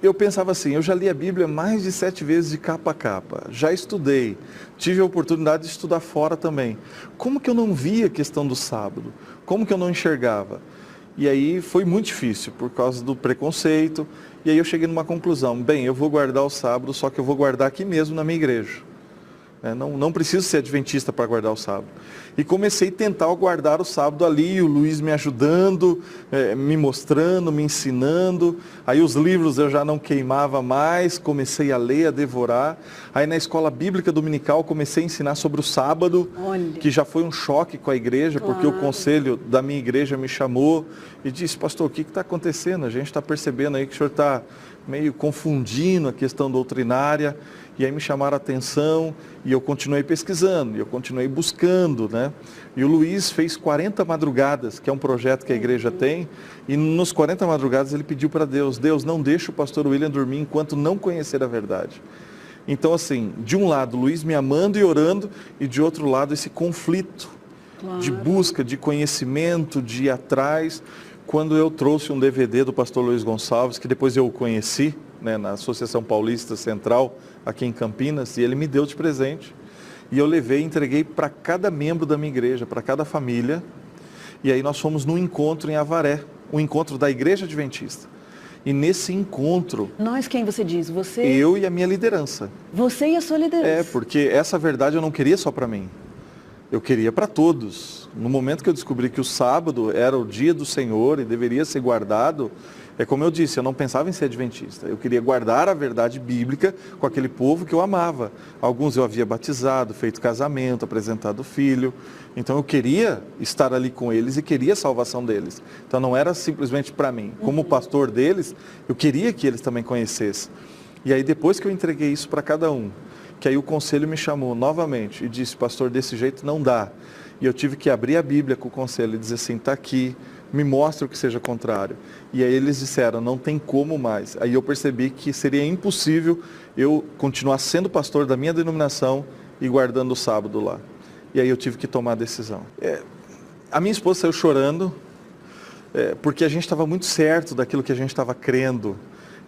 eu pensava assim, eu já li a Bíblia mais de 7 vezes de capa a capa, já estudei, tive a oportunidade de estudar fora também. Como que eu não via a questão do sábado? Como que eu não enxergava? E aí foi muito difícil, por causa do preconceito, e aí eu cheguei numa conclusão, bem, eu vou guardar o sábado, só que eu vou guardar aqui mesmo na minha igreja. Não preciso ser adventista para guardar o sábado. E comecei a tentar guardar o sábado ali, o Luiz me ajudando, me mostrando, me ensinando. Aí os livros eu já não queimava mais, comecei a ler, a devorar. Aí na escola bíblica dominical comecei a ensinar sobre o sábado, que já foi um choque com a igreja, porque o conselho da minha igreja me chamou e disse, pastor, o que está acontecendo? A gente está percebendo aí que o senhor está meio confundindo a questão doutrinária. E aí me chamaram a atenção e eu continuei pesquisando, e eu continuei buscando, né? E o Luiz fez 40 madrugadas, que é um projeto que a igreja tem, e nos 40 madrugadas ele pediu para Deus, Deus, não deixe o pastor William dormir enquanto não conhecer a verdade. Então assim, de um lado, Luiz me amando e orando, e de outro lado esse conflito de busca, de conhecimento, de ir atrás. Quando eu trouxe um DVD do pastor Luiz Gonçalves, que depois eu o conheci, na Associação Paulista Central, aqui em Campinas, e ele me deu de presente. E eu levei e entreguei para cada membro da minha igreja, para cada família. E aí nós fomos num encontro em Avaré, um encontro da Igreja Adventista. E nesse encontro... Nós, quem você diz? Você? Eu e a minha liderança. Você e a sua liderança. Porque essa verdade eu não queria só para mim. Eu queria para todos. No momento que eu descobri que o sábado era o dia do Senhor e deveria ser guardado, é como eu disse, eu não pensava em ser adventista. Eu queria guardar a verdade bíblica com aquele povo que eu amava. Alguns eu havia batizado, feito casamento, apresentado filho. Então eu queria estar ali com eles e queria a salvação deles. Então não era simplesmente para mim. Como pastor deles, eu queria que eles também conhecessem. E aí depois que eu entreguei isso para cada um, que aí o conselho me chamou novamente e disse, pastor, desse jeito não dá. E eu tive que abrir a Bíblia com o conselho e dizer assim, está aqui, me mostra o que seja contrário. E aí eles disseram, não tem como mais. Aí eu percebi que seria impossível eu continuar sendo pastor da minha denominação e guardando o sábado lá. E aí eu tive que tomar a decisão. A minha esposa saiu chorando, porque a gente estava muito certo daquilo que a gente estava crendo.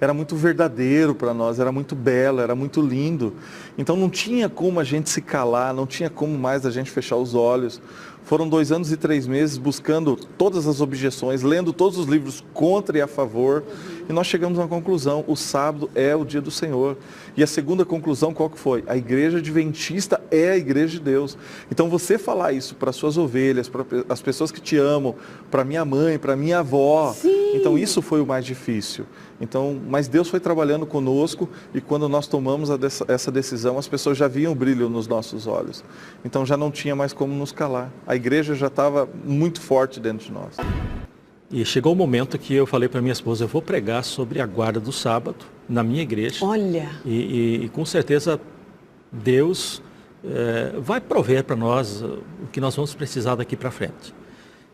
Era muito verdadeiro para nós, era muito belo, era muito lindo. Então não tinha como a gente se calar, não tinha como mais a gente fechar os olhos. Foram 2 anos e 3 meses buscando todas as objeções, lendo todos os livros contra e a favor. E nós chegamos a uma conclusão, o sábado é o dia do Senhor. E a segunda conclusão qual que foi? A igreja adventista é a igreja de Deus. Então você falar isso para suas ovelhas, para as pessoas que te amam, para minha mãe, para minha avó. Sim. Então isso foi o mais difícil. Então, mas Deus foi trabalhando conosco e quando nós tomamos essa decisão, as pessoas já viam o brilho nos nossos olhos. Então já não tinha mais como nos calar. A igreja já estava muito forte dentro de nós. E chegou o momento que eu falei para minha esposa, eu vou pregar sobre a guarda do sábado na minha igreja. Olha! E com certeza Deus vai prover para nós o que nós vamos precisar daqui para frente.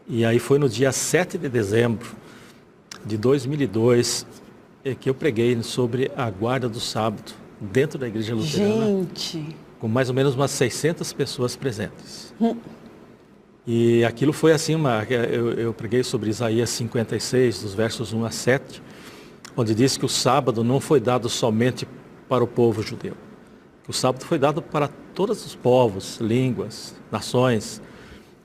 E aí foi no dia 7 de dezembro de 2002 que eu preguei sobre a guarda do sábado dentro da igreja luterana. Gente! Com mais ou menos umas 600 pessoas presentes. E aquilo foi assim, eu preguei sobre Isaías 56, dos versos 1 a 7, onde diz que o sábado não foi dado somente para o povo judeu. Que o sábado foi dado para todos os povos, línguas, nações.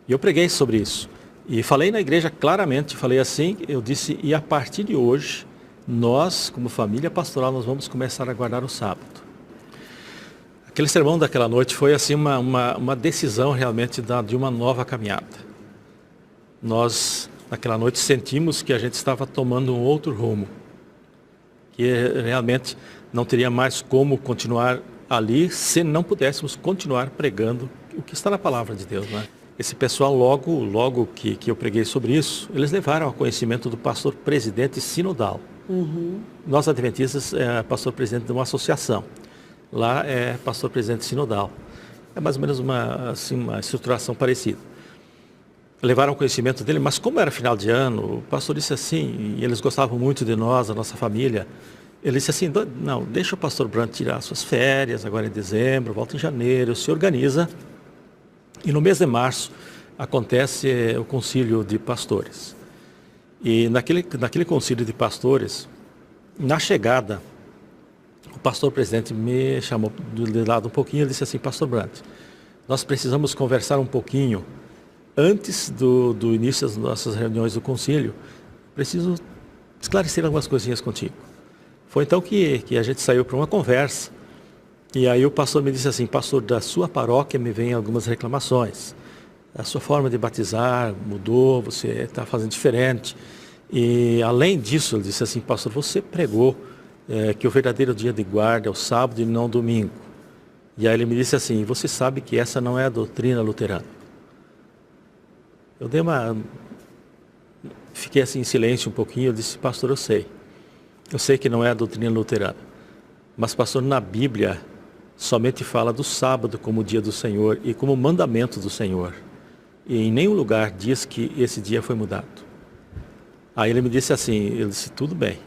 E eu preguei sobre isso. E falei na igreja claramente, falei assim, eu disse, e a partir de hoje, nós, como família pastoral, nós vamos começar a guardar o sábado. Aquele sermão daquela noite foi assim uma decisão realmente de uma nova caminhada. Nós, naquela noite, sentimos que a gente estava tomando um outro rumo. Que realmente não teria mais como continuar ali se não pudéssemos continuar pregando o que está na palavra de Deus, né? Esse pessoal, logo que eu preguei sobre isso, eles levaram ao conhecimento do pastor presidente sinodal. Nós, adventistas, pastor presidente de uma associação. Lá é pastor presidente sinodal. É mais ou menos uma estruturação parecida. Levaram o conhecimento dele, mas como era final de ano, o pastor disse assim, e eles gostavam muito de nós, da nossa família, ele disse assim, não, deixa o pastor Brandt tirar suas férias, agora em dezembro, volta em janeiro, se organiza. E no mês de março acontece o concílio de pastores. E naquele concílio de pastores, Na chegada, o pastor presidente me chamou de lado um pouquinho e disse assim: pastor Brandt, nós precisamos conversar um pouquinho antes do início das nossas reuniões do concílio. Preciso esclarecer algumas coisinhas contigo. Foi então que a gente saiu para uma conversa. E aí o pastor me disse assim: pastor, da sua paróquia me vêm algumas reclamações. A sua forma de batizar mudou, você está fazendo diferente. E além disso, ele disse assim: pastor, você pregou que o verdadeiro dia de guarda é o sábado e não o domingo. E aí ele me disse assim: você sabe que essa não é a doutrina luterana. Eu fiquei assim em silêncio um pouquinho. Eu disse: pastor, eu sei que não é a doutrina luterana. Mas, pastor, na Bíblia somente fala do sábado como dia do Senhor e como mandamento do Senhor. E em nenhum lugar diz que esse dia foi mudado. Aí ele me disse assim, ele disse: tudo bem,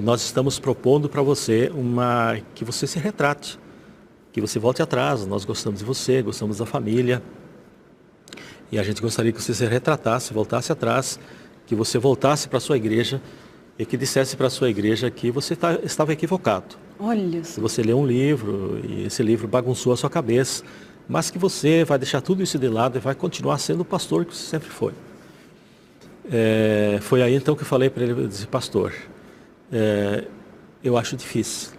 nós estamos propondo para você que você se retrate, que você volte atrás. Nós gostamos de você, gostamos da família, e a gente gostaria que você se retratasse, voltasse atrás, que você voltasse para a sua igreja e que dissesse para a sua igreja que você estava equivocado. Olha só. Que você leu um livro e esse livro bagunçou a sua cabeça, mas que você vai deixar tudo isso de lado e vai continuar sendo o pastor que você sempre foi. Foi aí então que eu falei para ele, eu disse: pastor, eu acho difícil.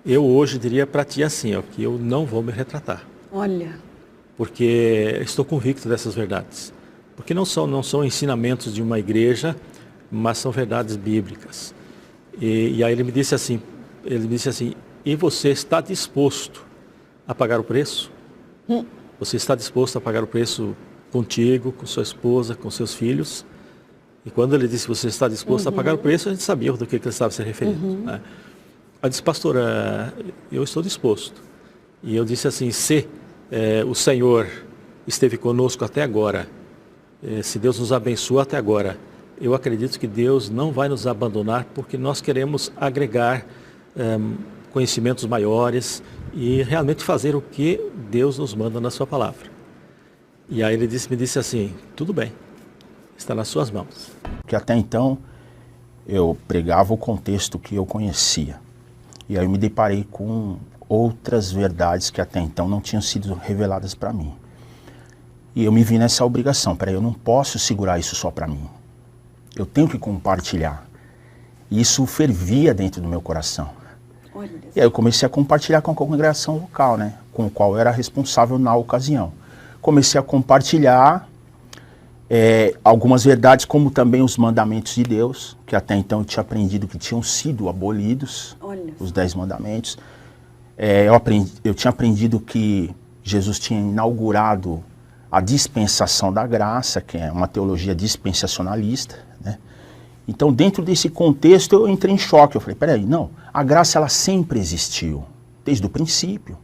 Eu hoje diria para ti assim, que eu não vou me retratar. Olha. Porque estou convicto dessas verdades. Porque não são ensinamentos de uma igreja, mas são verdades bíblicas. E aí ele me disse assim, e você está disposto a pagar o preço? Você está disposto a pagar o preço contigo, com sua esposa, com seus filhos? E quando ele disse: você está disposto a pagar o preço, a gente sabia do que ele estava se referindo. Né? Eu disse: pastor, eu estou disposto. E eu disse assim: se o Senhor esteve conosco até agora, se Deus nos abençoou até agora, eu acredito que Deus não vai nos abandonar, porque nós queremos agregar conhecimentos maiores e realmente fazer o que Deus nos manda na sua palavra. E aí ele me disse assim: tudo bem, está nas suas mãos. Porque até então eu pregava o contexto que eu conhecia. E aí eu me deparei com outras verdades que até então não tinham sido reveladas para mim. E eu me vi nessa obrigação: peraí, eu não posso segurar isso só para mim. Eu tenho que compartilhar. E isso fervia dentro do meu coração. Olha. E aí eu comecei a compartilhar com a congregação local, né, com o qual eu era responsável na ocasião. Comecei a compartilhar algumas verdades, como também os mandamentos de Deus, que até então eu tinha aprendido que tinham sido abolidos. Olha. Os 10 mandamentos. Eu tinha aprendido que Jesus tinha inaugurado a dispensação da graça, que é uma teologia dispensacionalista, né? Então, dentro desse contexto, eu entrei em choque. Eu falei: peraí, não, a graça ela sempre existiu, desde o princípio.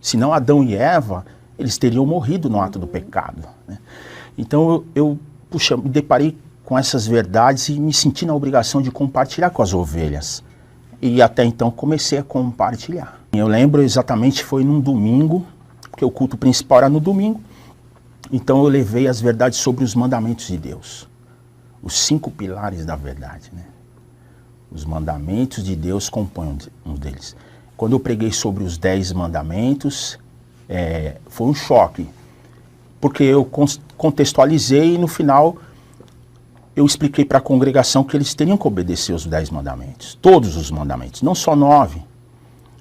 Senão Adão e Eva, eles teriam morrido no ato do pecado, né? Então, eu me deparei com essas verdades e me senti na obrigação de compartilhar com as ovelhas. E até então comecei a compartilhar. Eu lembro exatamente, foi num domingo, porque o culto principal era no domingo. Então eu levei as verdades sobre os mandamentos de Deus. Os 5 pilares da verdade, né? Os mandamentos de Deus compõem um deles. Quando eu preguei sobre os 10 mandamentos, foi um choque. Porque eu contextualizei e no final eu expliquei para a congregação que eles teriam que obedecer os 10 mandamentos. Todos os mandamentos, não só 9,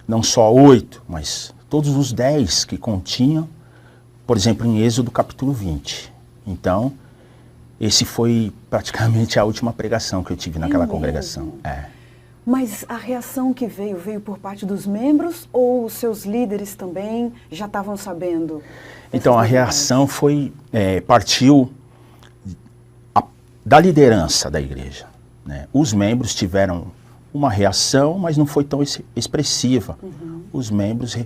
não só 8, mas todos os 10 que continham, por exemplo, em Êxodo capítulo 20. Então, esse foi praticamente a última pregação que eu tive naquela congregação. Mas a reação que veio por parte dos membros ou os seus líderes também já estavam sabendo? Então, a reação partiu da liderança da igreja, né? Os membros tiveram uma reação, mas não foi tão expressiva. Os membros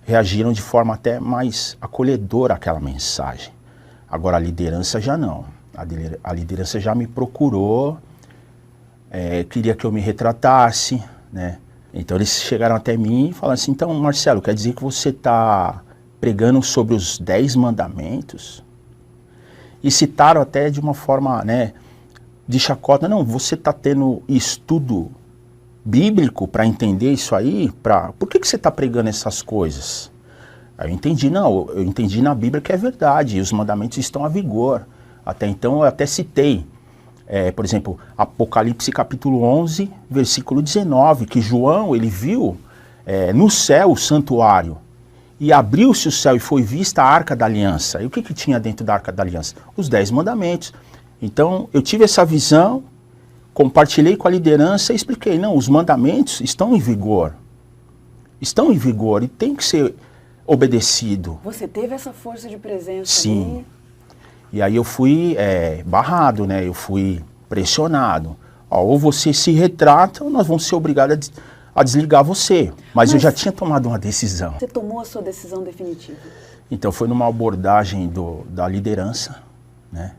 reagiram de forma até mais acolhedora àquela mensagem. Agora a liderança já não. A liderança já me procurou, queria que eu me retratasse, né? Então eles chegaram até mim e falaram assim: então, Marcelo, quer dizer que você está pregando sobre os 10 mandamentos? E citaram até de uma forma, né, de chacota. Não, você está tendo estudo bíblico para entender isso aí? Por que você está pregando essas coisas? Aí eu entendi, não, eu entendi na Bíblia que é verdade, e os mandamentos estão a vigor. Até então eu até citei, por exemplo, Apocalipse capítulo 11, versículo 19, que João, ele viu no céu o santuário, e abriu-se o céu e foi vista a Arca da Aliança. E o que tinha dentro da Arca da Aliança? Os 10 mandamentos. Então eu tive essa visão, compartilhei com a liderança e expliquei, não, os mandamentos estão em vigor e tem que ser obedecido. Você teve essa força de presença? Sim. Ali? E aí eu fui barrado, né? Eu fui pressionado. Ó, ou você se retrata ou nós vamos ser obrigados a desligar você. Mas eu já tinha tomado uma decisão. Você tomou a sua decisão definitiva? Então foi numa abordagem da liderança, né?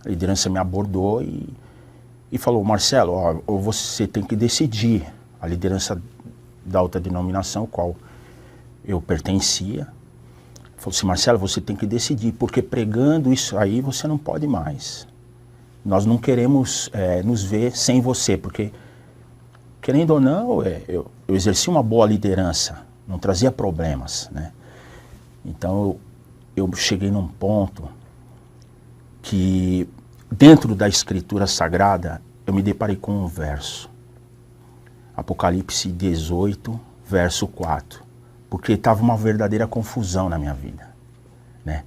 A liderança me abordou e falou, Marcelo, ó, ou você tem que decidir. A liderança da outra denominação, qual eu pertencia, falou assim, Marcelo, você tem que decidir, porque pregando isso aí você não pode mais. Nós não queremos nos ver sem você, porque, querendo ou não, eu exerci uma boa liderança, não trazia problemas, né? Então eu cheguei num ponto que, dentro da Escritura Sagrada, eu me deparei com um verso. Apocalipse 18, verso 4. Porque estava uma verdadeira confusão na minha vida, né?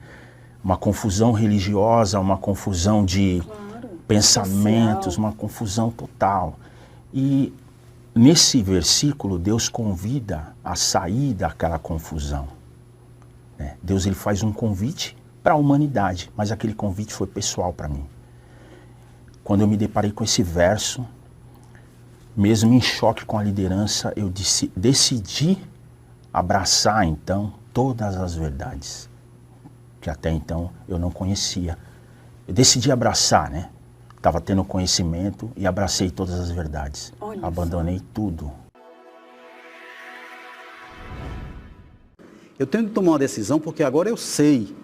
Uma confusão religiosa, uma confusão de pensamentos, uma confusão total. E nesse versículo, Deus convida a sair daquela confusão, né? Deus, ele faz um convite para a humanidade, mas aquele convite foi pessoal para mim. Quando eu me deparei com esse verso, mesmo em choque com a liderança, eu decidi abraçar, então, todas as verdades que até então eu não conhecia. Eu decidi abraçar, né? Estava tendo conhecimento e abracei todas as verdades. Olha, abandonei tudo. Eu tenho que tomar uma decisão porque agora eu sei.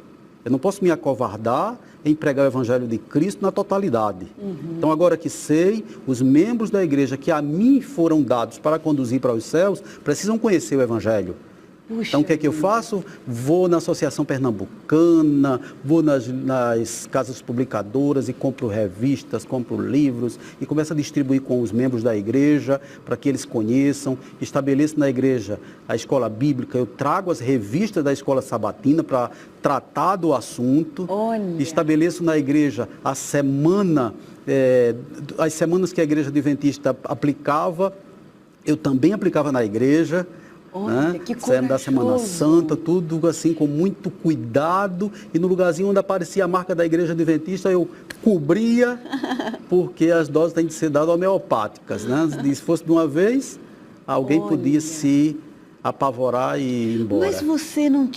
Eu não posso me acovardar em pregar o Evangelho de Cristo na totalidade. Então, agora que sei, os membros da igreja que a mim foram dados para conduzir para os céus, precisam conhecer o Evangelho. Puxa, Então, o que é que eu faço? Vou na Associação Pernambucana, vou nas casas publicadoras e compro revistas, compro livros e começo a distribuir com os membros da igreja para que eles conheçam. Estabeleço na igreja a escola bíblica, eu trago as revistas da escola sabatina para tratar do assunto. Olha. Estabeleço na igreja a semana, as semanas que a igreja adventista aplicava, eu também aplicava na igreja. Olha, né? que corajoso. Da Semana Santa, tudo assim com muito cuidado, e no lugarzinho onde aparecia a marca da igreja adventista eu cobria, porque as doses têm de ser dadas homeopáticas, né? Se fosse de uma vez, alguém podia se apavorar e ir embora. Mas você não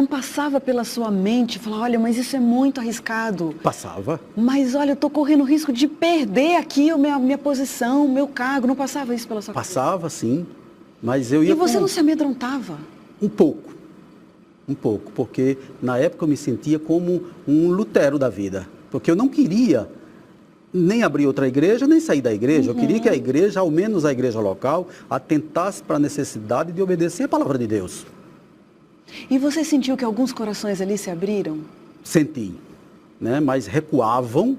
passava pela sua mente, falar, olha, mas isso é muito arriscado. Passava. Mas olha, eu estou correndo o risco de perder aqui a minha posição, o meu cargo. Não passava isso pela sua cabeça? Passava, sim. Mas eu ia e você não se amedrontava? Um pouco, porque na época eu me sentia como um Lutero da vida, porque eu não queria nem abrir outra igreja, nem sair da igreja. Eu queria que a igreja, ao menos a igreja local, atentasse para a necessidade de obedecer a palavra de Deus. E você sentiu que alguns corações ali se abriram? Senti. Né, mas recuavam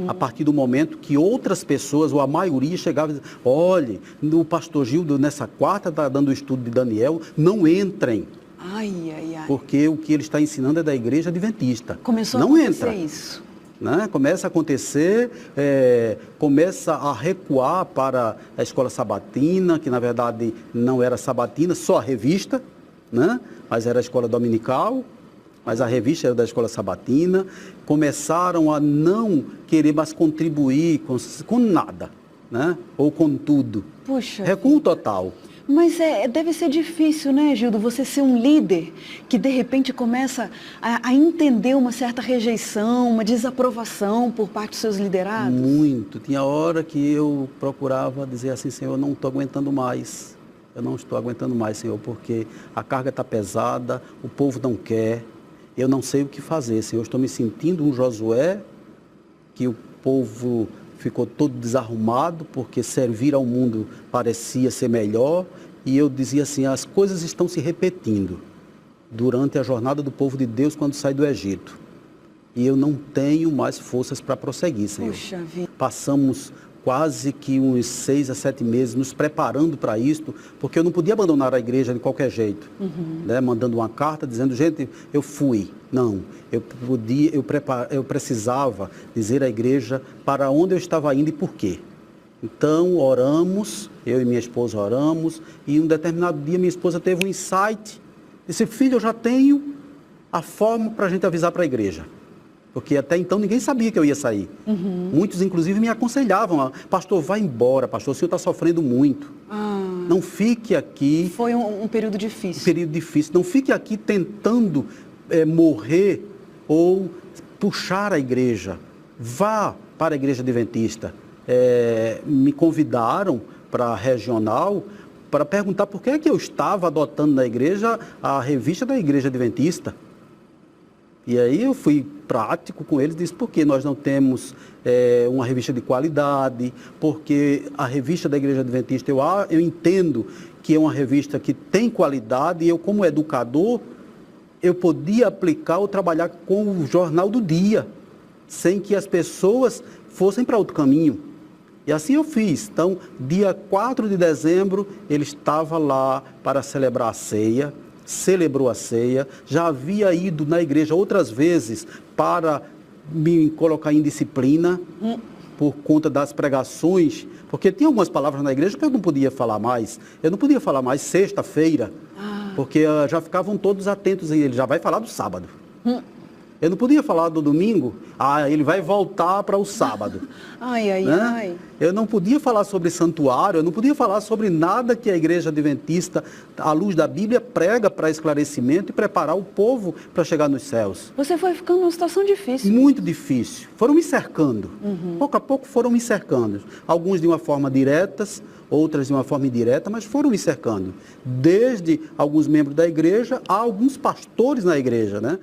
a partir do momento que outras pessoas, ou a maioria, chegavam e diziam, olhe, o pastor Gildo nessa quarta está dando o estudo de Daniel, não entrem. Ai. Porque o que ele está ensinando é da igreja adventista. Começou não a acontecer entra. isso. Né? Começa a acontecer, começa a recuar para a escola sabatina, que na verdade não era sabatina, só a revista, né? Mas era a escola dominical. Mas a revista era da escola sabatina, começaram a não querer mais contribuir com nada, né? Ou com tudo. Puxa. Recuo total. Mas deve ser difícil, né, Gildo, você ser um líder que de repente começa a entender uma certa rejeição, uma desaprovação por parte dos seus liderados? Muito. Tinha hora que eu procurava dizer assim, Senhor, eu não estou aguentando mais. Eu não estou aguentando mais, Senhor, porque a carga está pesada, o povo não quer. Eu não sei o que fazer, Senhor. Eu estou me sentindo um Josué, que o povo ficou todo desarrumado, porque servir ao mundo parecia ser melhor. E eu dizia assim, as coisas estão se repetindo durante a jornada do povo de Deus quando sai do Egito. E eu não tenho mais forças para prosseguir, Senhor. Puxa vida. Passamos quase que uns 6 a 7 meses nos preparando para isto, porque eu não podia abandonar a igreja de qualquer jeito, né? Mandando uma carta dizendo, gente, eu fui. Não, eu precisava dizer à igreja para onde eu estava indo e por quê. Então, oramos, eu e minha esposa oramos, e um determinado dia minha esposa teve um insight, disse, filho, eu já tenho a forma para a gente avisar para a igreja. Porque até então ninguém sabia que eu ia sair. Muitos, inclusive, me aconselhavam, pastor, vai embora, pastor, o senhor está sofrendo muito. Não fique aqui. Foi um período difícil. Um período difícil. Não fique aqui tentando morrer ou puxar a igreja. Vá para a igreja adventista. Me convidaram para a regional para perguntar por que é que eu estava adotando na igreja a revista da igreja adventista. E aí eu fui prático com eles, disse, por que nós não temos uma revista de qualidade, porque a revista da Igreja Adventista, eu entendo que é uma revista que tem qualidade, e eu como educador, eu podia aplicar ou trabalhar com o jornal do dia, sem que as pessoas fossem para outro caminho. E assim eu fiz. Então, dia 4 de dezembro, ele estava lá para celebrar a ceia, celebrou a ceia, já havia ido na igreja outras vezes para me colocar em disciplina por conta das pregações, porque tinha algumas palavras na igreja que eu não podia falar mais. Eu não podia falar mais sexta-feira, porque já ficavam todos atentos e ele já vai falar do sábado. Eu não podia falar do domingo, ele vai voltar para o sábado. Né? Eu não podia falar sobre santuário, eu não podia falar sobre nada que a igreja adventista, à luz da Bíblia, prega para esclarecimento e preparar o povo para chegar nos céus. Você foi ficando numa situação difícil. Muito difícil. Foram me cercando. Pouco a pouco foram me cercando. Alguns de uma forma diretas, outras de uma forma indireta, mas foram me cercando. Desde alguns membros da igreja a alguns pastores na igreja, né?